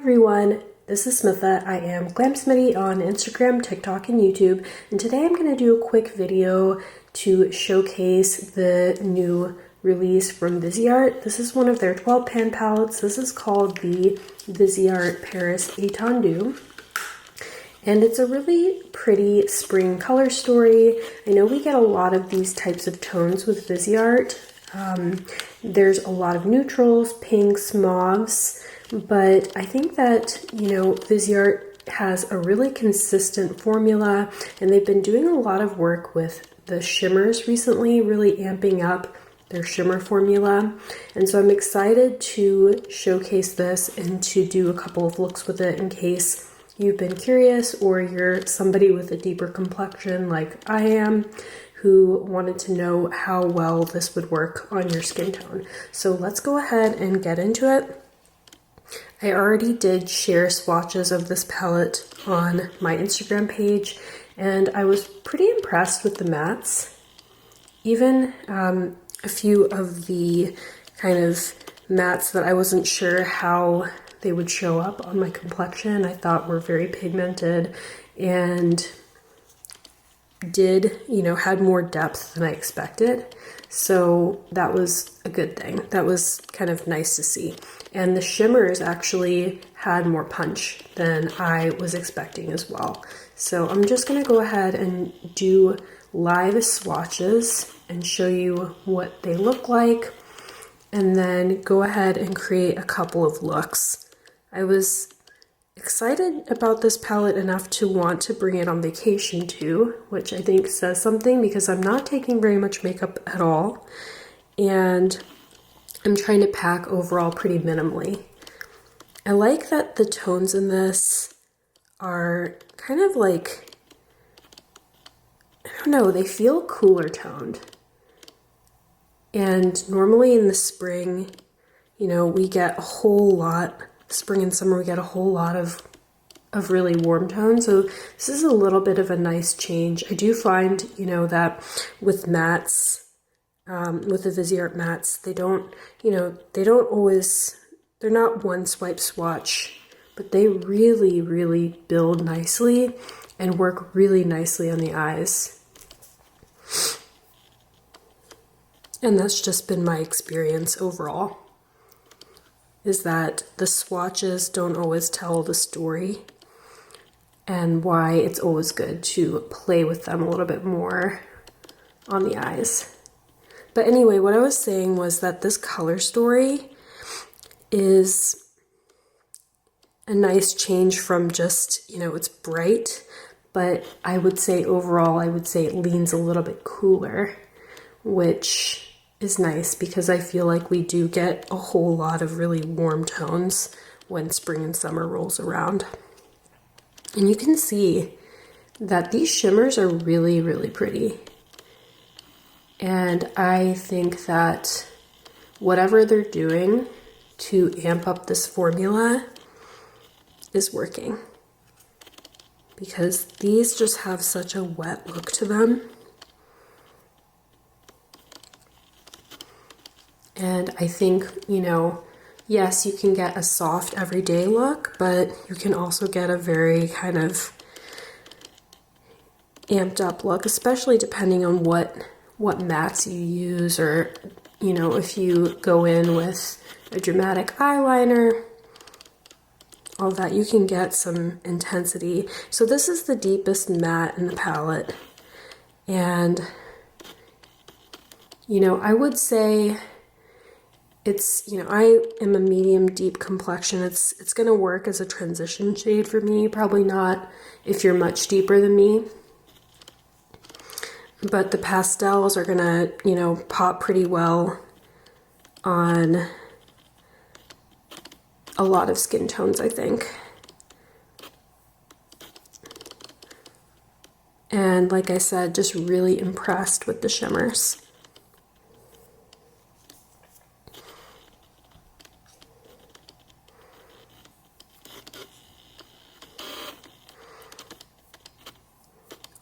everyone, this is Smitha. I am Glam Smitty on Instagram, TikTok, and YouTube, and today I'm going to do a quick video to showcase the new release from Viseart. This is one of their 12 pan palettes. This is called the Viseart Reveries Etendu, and it's a really pretty spring color story. I know we get a lot of these types of tones with Viseart. There's a lot of neutrals, pinks, mauves, but I think that, Viseart has a really consistent formula, and they've been doing a lot of work with the shimmers recently, really amping up their shimmer formula. And so I'm excited to showcase this and to do a couple of looks with it in case you've been curious or you're somebody with a deeper complexion like I am who wanted to know how well this would work on your skin tone. So let's go ahead and get into it. I already did share swatches of this palette on my Instagram page, and I was pretty impressed with the mattes. Even a few of the kind of mattes that I wasn't sure how they would show up on my complexion, I thought were very pigmented and had more depth than I expected. So that was a good thing. That was kind of nice to see. And the shimmers actually had more punch than I was expecting as well. So I'm just gonna go ahead and do live swatches and show you what they look like, and then go ahead and create a couple of looks. I was excited about this palette enough to want to bring it on vacation too, which I think says something because I'm not taking very much makeup at all, and I'm trying to pack overall pretty minimally. I like that the tones in this are kind of like, I don't know, they feel cooler toned. And normally in the spring, we get a whole lot, spring and summer, we get a whole lot of really warm tones. So this is a little bit of a nice change. I do find, that with mattes, with the Viseart mattes, they're not one swipe swatch, but they really, really build nicely and work really nicely on the eyes. And that's just been my experience overall, is that the swatches don't always tell the story, and why it's always good to play with them a little bit more on the eyes. But anyway, what I was saying was that this color story is a nice change from just, it's bright, but I would say overall, it leans a little bit cooler, which is nice because I feel like we do get a whole lot of really warm tones when spring and summer rolls around. And you can see that these shimmers are really, really pretty. And I think that whatever they're doing to amp up this formula is working, because these just have such a wet look to them. And I think, yes, you can get a soft everyday look, but you can also get a very kind of amped up look, especially depending on what mattes you use, or, if you go in with a dramatic eyeliner, all that, you can get some intensity. So this is the deepest matte in the palette. And, I would say it's, I am a medium deep complexion. It's going to work as a transition shade for me, probably not if you're much deeper than me. But the pastels are going to, pop pretty well on a lot of skin tones, I think. And like I said, just really impressed with the shimmers.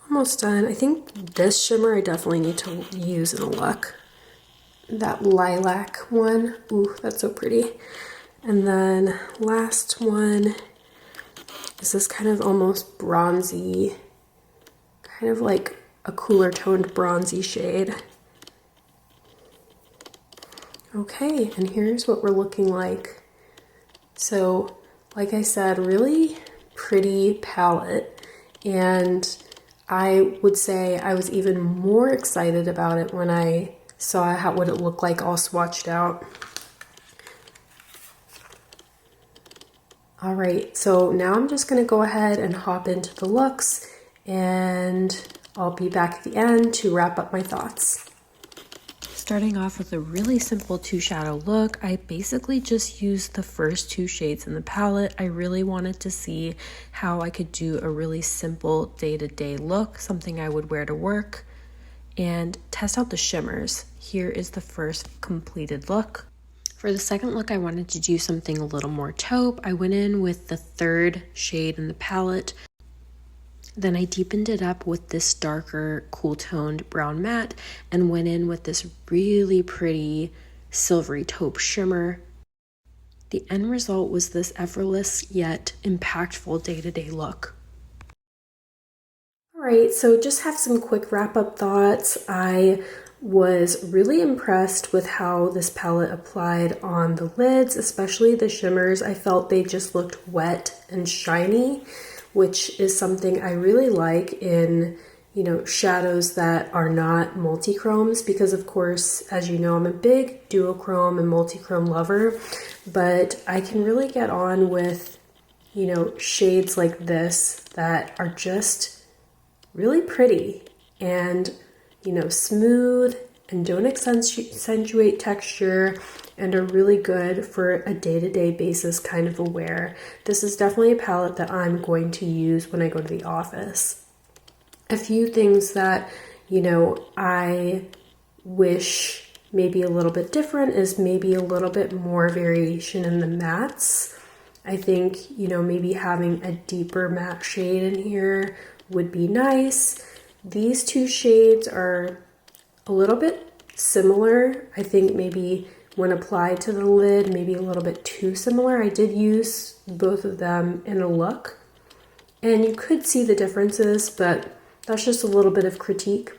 Almost done. I think this shimmer I definitely need to use in a look. That lilac one. Ooh, that's so pretty. And then last one is this kind of almost bronzy, kind of like a cooler toned bronzy shade. Okay, and here's what we're looking like. So, like I said, really pretty palette, and I would say I was even more excited about it when I saw what it looked like all swatched out. All right, so now I'm just gonna go ahead and hop into the looks, and I'll be back at the end to wrap up my thoughts. Starting off with a really simple 2 shadow look, I basically just used the first 2 shades in the palette. I really wanted to see how I could do a really simple day-to-day look, something I would wear to work, and test out the shimmers. Here is the first completed look. For the second look, I wanted to do something a little more taupe. I went in with the 3rd shade in the palette. Then I deepened it up with this darker, cool-toned brown matte and went in with this really pretty silvery taupe shimmer. The end result was this effortless yet impactful day-to-day look. All right, so just have some quick wrap-up thoughts. I was really impressed with how this palette applied on the lids, especially the shimmers. I felt they just looked wet and shiny, which is something I really like in, shadows that are not multi-chromes, because of course, as you know, I'm a big duochrome and multi-chrome lover, but I can really get on with, shades like this that are just really pretty and, smooth and don't accentuate texture and are really good for a day-to-day basis kind of a wear. This is definitely a palette that I'm going to use when I go to the office. A few things that, I wish maybe a little bit different is maybe a little bit more variation in the mattes. I think, maybe having a deeper matte shade in here would be nice. These 2 shades are a little bit similar. I think maybe when applied to the lid, maybe a little bit too similar. I did use both of them in a look, and you could see the differences, but that's just a little bit of critique.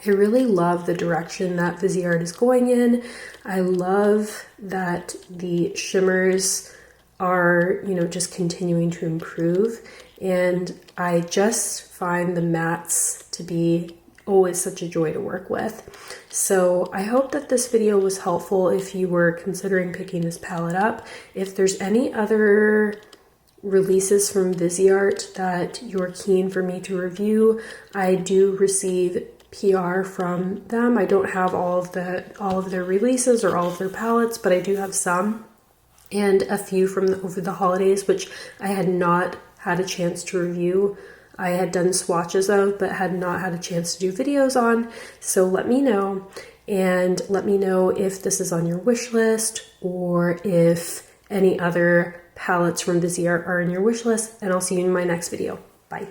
I really love the direction that Viseart is going in. I love that the shimmers are, just continuing to improve, and I just find the mattes to be always such a joy to work with. So I hope that this video was helpful if you were considering picking this palette up. If there's any other releases from Viseart that you're keen for me to review, I do receive PR from them. I don't have all of their releases or all of their palettes, but I do have some, and a few from over the holidays, which I had not had a chance to review. I had done swatches of, but had not had a chance to do videos on. So let me know, and let me know if this is on your wish list or if any other palettes from Viseart are in your wish list, and I'll see you in my next video. Bye.